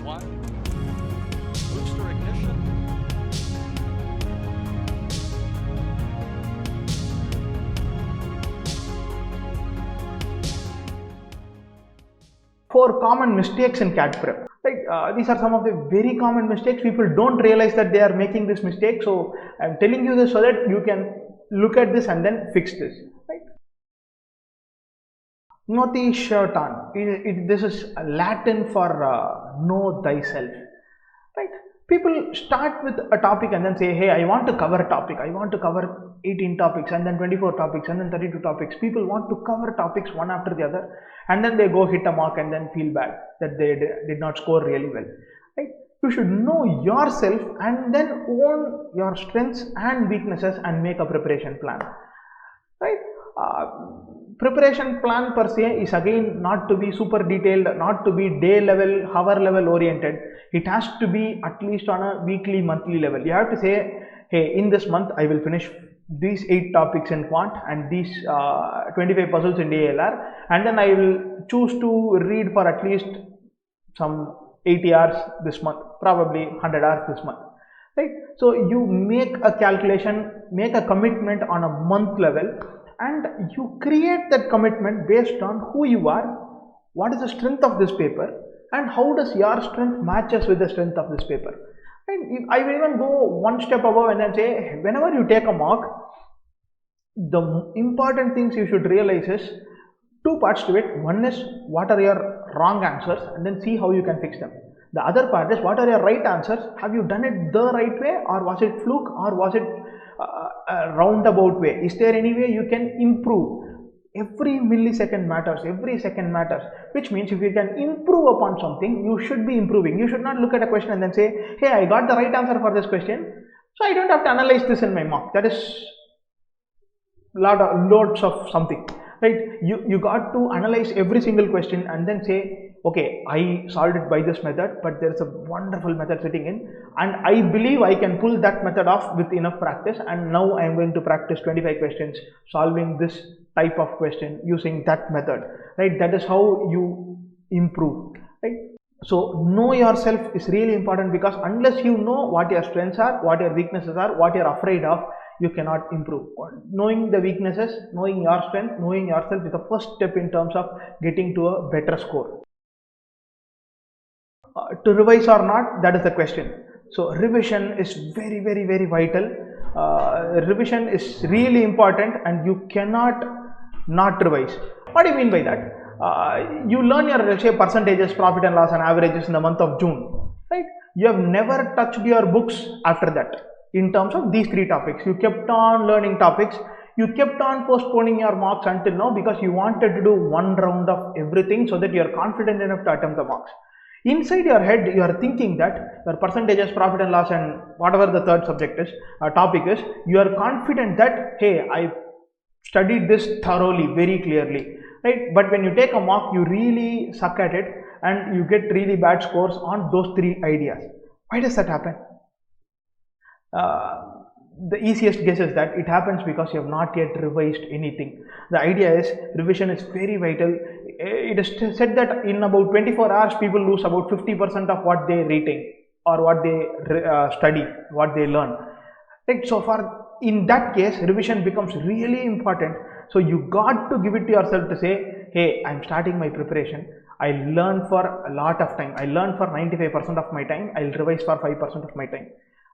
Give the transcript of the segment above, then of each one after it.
one. Booster ignition. Four common mistakes in CAT prep. Right? These are some of the very common mistakes. People don't realize that they are making this mistake. So I'm telling you this so that you can look at this and then fix this. Right? Noti Shirtan. This is Latin for know thyself. Right? People start with a topic and then say, hey, I want to cover a topic. I want to cover 18 topics and then 24 topics and then 32 topics. People want to cover topics one after the other, and then they go hit a mark and then feel bad that they did not score really well. Right? You should know yourself and then own your strengths and weaknesses and make a preparation plan. Right? Preparation plan per se is again not to be super detailed, not to be day level, hour level oriented. It has to be at least on a weekly, monthly level. You have to say, hey, in this month I will finish these 8 topics in quant and these 25 puzzles in DLR, and then I will choose to read for at least some 80 hours this month, probably 100 hours this month. Right? So you make a calculation, make a commitment on a month level, and you create that commitment based on who you are, what is the strength of this paper, and how does your strength matches with the strength of this paper. And I will even go one step above and then say, whenever you take a mock, the important things you should realize is 2 parts to it. One is what are your wrong answers, and then see how you can fix them. The other part is what are your right answers. Have you done it the right way, or was it fluke, or was it a roundabout way? Is there any way you can improve? Every millisecond matters, every second matters, which means if you can improve upon something, you should be improving. You should not look at a question and then say, hey, I got the right answer for this question, so I don't have to analyze this in my mock. That is loads of something. Right? You got to analyze every single question and then say, okay, I solved it by this method, but there is a wonderful method sitting in, and I believe I can pull that method off with enough practice, and now I am going to practice 25 questions solving this type of question using that method. Right? That is how you improve. Right? So know yourself is really important, because unless you know what your strengths are, what your weaknesses are, what you are afraid of, you cannot improve. Knowing the weaknesses, knowing your strength, knowing yourself is the first step in terms of getting to a better score. To revise or not, that is the question. So revision is very, very, very vital. Revision is really important, and you cannot not revise. What do you mean by that? You learn your, say, percentages, profit and loss and averages in the month of June. Right? You have never touched your books after that. In terms of these 3 topics, you kept on learning topics. You kept on postponing your marks until now because you wanted to do one round of everything so that you are confident enough to attempt the marks. Inside your head, you are thinking that your percentages, profit and loss, and whatever the third subject is, topic is, you are confident that, hey, I studied this thoroughly, very clearly. Right? But when you take a mock, you really suck at it and you get really bad scores on those 3 ideas. Why does that happen? The easiest guess is that it happens because you have not yet revised anything. The idea is revision is very vital. It is said that in about 24 hours, people lose about 50% of what they retain or what they study, what they learn. Right? So in that case, revision becomes really important. So you got to give it to yourself to say, hey, I'm starting my preparation. I learn for a lot of time. I learn for 95% of my time. I'll revise for 5% of my time.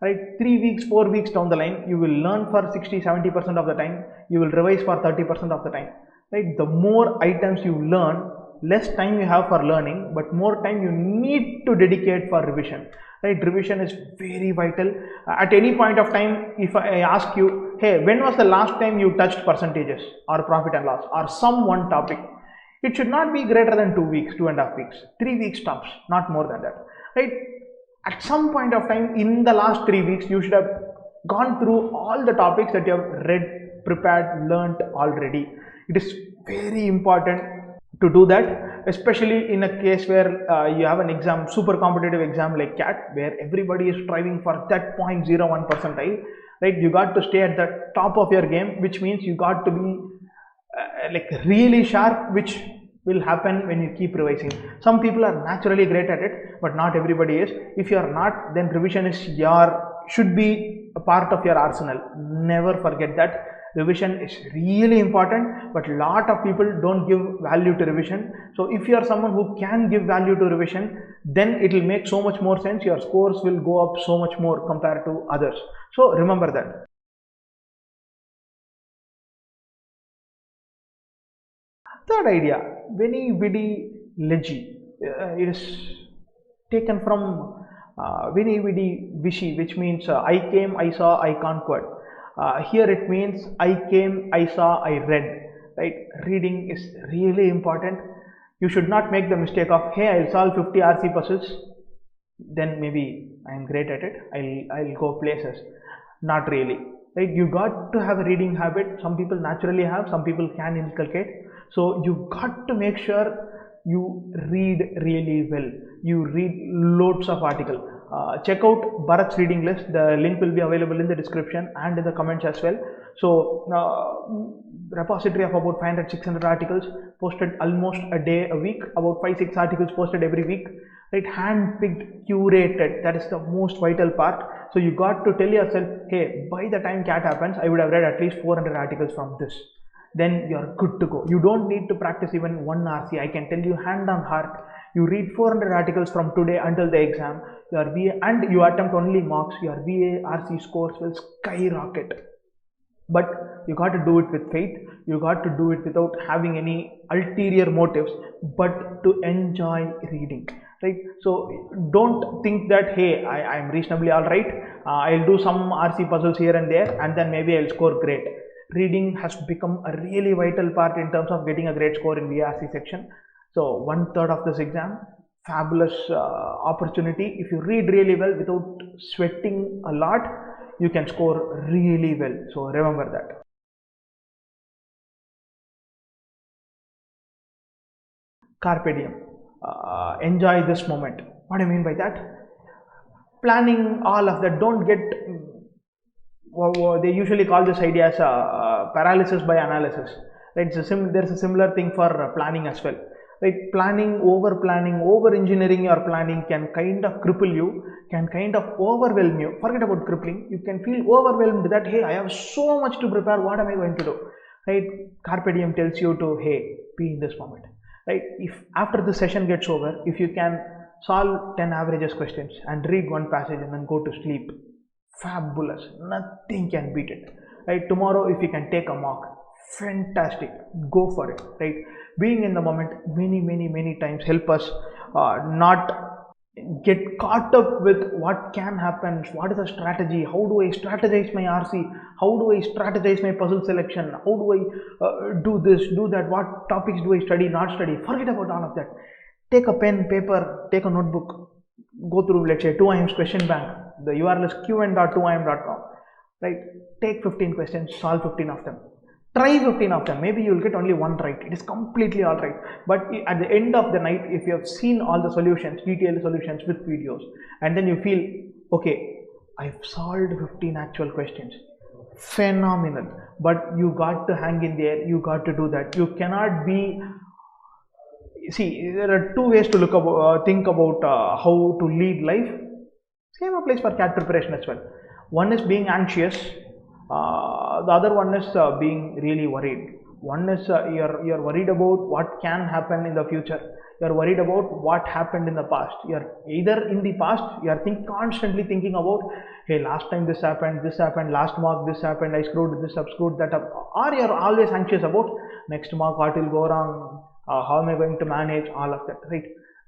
Right? 3 weeks, 4 weeks down the line, you will learn for 60-70% of the time. You will revise for 30% of the time. Right? The more items you learn, less time you have for learning, but more time you need to dedicate for revision. Right? Revision is very vital. At any point of time, if I ask you, hey, when was the last time you touched percentages or profit and loss or some one topic? It should not be greater than 2 weeks, 2.5 weeks, 3 weeks tops, not more than that. Right? At some point of time in the last 3 weeks, you should have gone through all the topics that you have read, prepared, learnt already. It is very important to do that, especially in a case where you have an exam, super competitive exam like CAT, where everybody is striving for that 0.01 percentile. Right? You got to stay at the top of your game, which means you got to be like really sharp, which will happen when you keep revising. Some people are naturally great at it, but not everybody is. If you are not, then revision is should be a part of your arsenal. Never forget that. Revision is really important, but a lot of people don't give value to revision. So if you are someone who can give value to revision, then it will make so much more sense. Your scores will go up so much more compared to others. So remember that. Third idea, Veni Vidi Legi. It is taken from Veni Vidi Vici, which means I came, I saw, I conquered. Here it means I came, I saw, I read. Right? Reading is really important. You should not make the mistake of, hey, I'll solve 50 RC puzzles, then maybe I'm great at it. I'll go places. Not really. Right? You got to have a reading habit. Some people naturally have, some people can inculcate. So you got to make sure you read really well. You read loads of articles. Check out Bharat's reading list. The link will be available in the description and in the comments as well. So repository of about 500-600 articles posted almost a day a week, about 5-6 articles posted every week, right? Hand-picked, curated. That is the most vital part. So you got to tell yourself, hey, by the time CAT happens, I would have read at least 400 articles from this. Then you're good to go. You don't need to practice even one RC. I can tell you hand on heart, you read 400 articles from today until the exam, your VA, and you attempt only mocks, your VA RC scores will skyrocket. But you got to do it with faith. You got to do it without having any ulterior motives, but to enjoy reading. Right? So don't think that, hey, I'm reasonably alright. I'll do some RC puzzles here and there, and then maybe I'll score great. Reading has become a really vital part in terms of getting a great score in VRC section. So 1/3 of this exam, fabulous opportunity. If you read really well without sweating a lot, you can score really well. So remember that. Carpe diem. Enjoy this moment. What do I mean by that? Planning all of that. Don't get, they usually call this idea as paralysis by analysis. Right? There's a similar thing for planning as well. Right? Planning, over engineering your planning can kind of cripple you, can kind of overwhelm you. Forget about crippling. You can feel overwhelmed that, hey, I have so much to prepare. What am I going to do? Right? Carpe diem tells you to, hey, be in this moment. Right? If after the session gets over, if you can solve 10 averages questions and read one passage and then go to sleep, fabulous. Nothing can beat it. Right? Tomorrow, if you can take a mock, fantastic. Go for it. Right? Being in the moment many times help us not get caught up with what can happen, what is the strategy, how do I strategize my RC, how do I strategize my puzzle selection, how do I do this, do that, what topics do I study, not study. Forget about all of that. Take a pen, paper, take a notebook, go through, let's say, 2IIM's question bank. The URL is qn.2im.com. Right? Take 15 questions, solve 15 of them. Try 15 of them. Maybe you will get only one right. It is completely alright. But at the end of the night, if you have seen all the solutions, detailed solutions with videos, and then you feel, okay, I've solved 15 actual questions. Phenomenal. But you got to hang in there. You got to do that. You cannot be. See, there are two ways to think about how to lead life. Same applies for CAT preparation as well. One is being anxious. The other one is being really worried. One is you're worried about what can happen in the future. You're worried about what happened in the past. You're either in the past, you're constantly thinking about, hey, last time this happened, last mock this happened, I screwed this up, screwed that up. Or you're always anxious about next mock, what will go wrong, how am I going to manage all of that, right?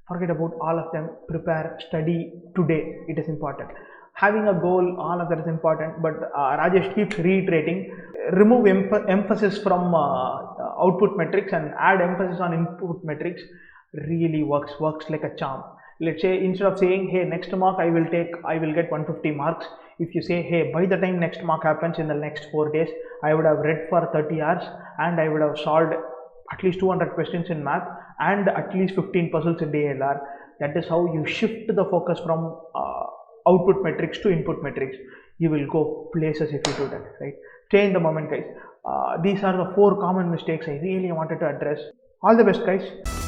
Forget about all of them. Prepare, study today. It is important. Having a goal, all of that is important, but Rajesh keeps reiterating, remove emphasis from output metrics and add emphasis on input metrics. Really works like a charm. Let's say instead of saying, hey, next mock I will get 150 marks, if you say, hey, by the time next mock happens in the next 4 days, I would have read for 30 hours and I would have solved at least 200 questions in math and at least 15 puzzles in DLR. That is how you shift the focus from output metrics to input metrics. You will go places if you do that, right? Stay in the moment, guys. These are the 4 common mistakes I really wanted to address. All the best, guys.